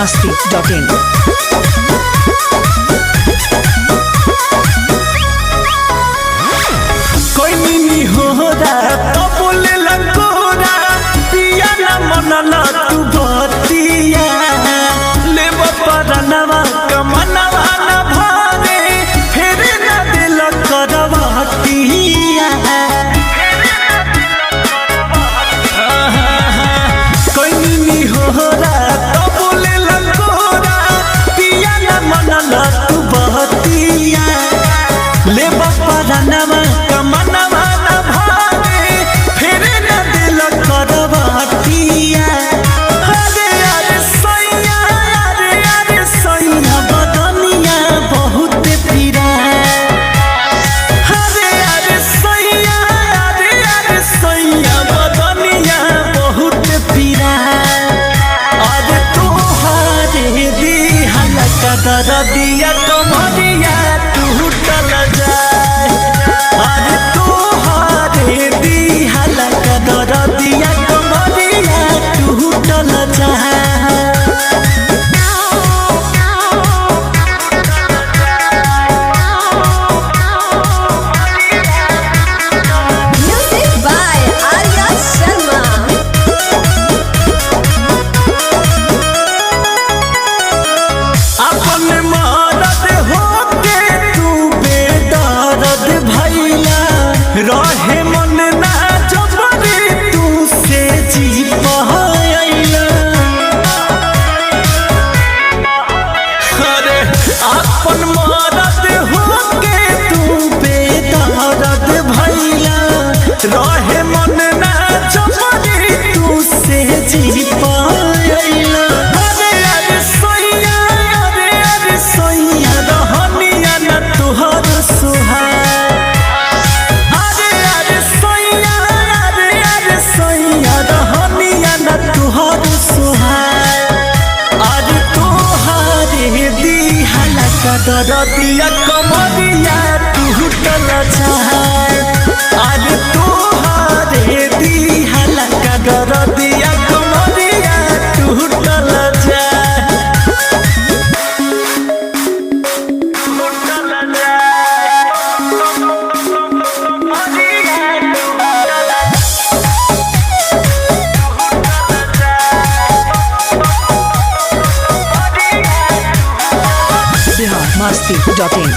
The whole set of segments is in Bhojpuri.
biharmasti.in कोई नहीं हो रहा तो बोले लगोरा पिया ना मनला तू भतिया ले बपरनवा कमनवा ना भारे फिर ना दिल करवतिया कोई नहीं हो रहा तो बोले लगोरा पिया ना मनला तू भतिया ले बपरनवा कमनवा ना भारे फिर ना दिल करवतिया अरे अरे सैया बदनिया बहुत पीरा अरे सैया बदनिया बहुत पीरा अरे तोहारे दिहला कदर दिया कमरिया टूटल जाए अरे तोहारे दिहला कदर दिया कमरिया टूटल जाए Music by Arya Sharma. अपन मरद होके तू बेदर्द भइला रहे मन ना जबरी तू से जी पाइला अरे अपन मरद होके तू बेदर्द भइला रहे मन ना जबरी तू से जी पाइला अरे सैया रहनिया ना तुहर सुहाए अरे सैया रहनिया ना तुहर सुहाए अरे तोहारे दिहला कदर दिया कमरिया टूटल जाए अरे तोहारे दिहला कदर दिया कमरिया टूटल जाए biharmasti.in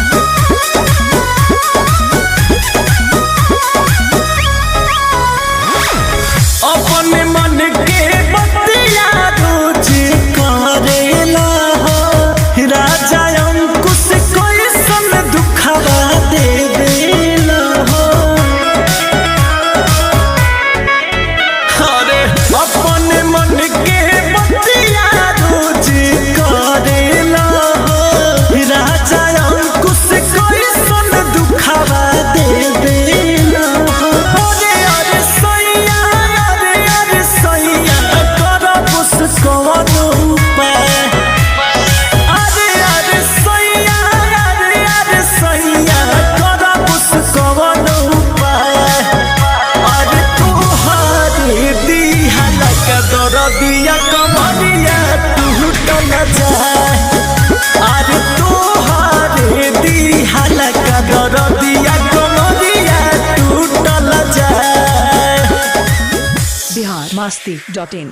अपने मन के बतिया रोज करेला हो राजा अंकुश कोई सन दुखवा देवेला हो अरे अपने मन के बतिया रोज करेला हो राजा अंकुश कोई सन दुखवा देवेला हो अरे सैया करब कौन उपाय अरे सैया करब कौन उपाय अरे तोहारे दिहला कदर दिया कमरिया टूटल जाए अरे तोहारे दिहला कदर दिया कमरिया टूटल जाए biharmasti.in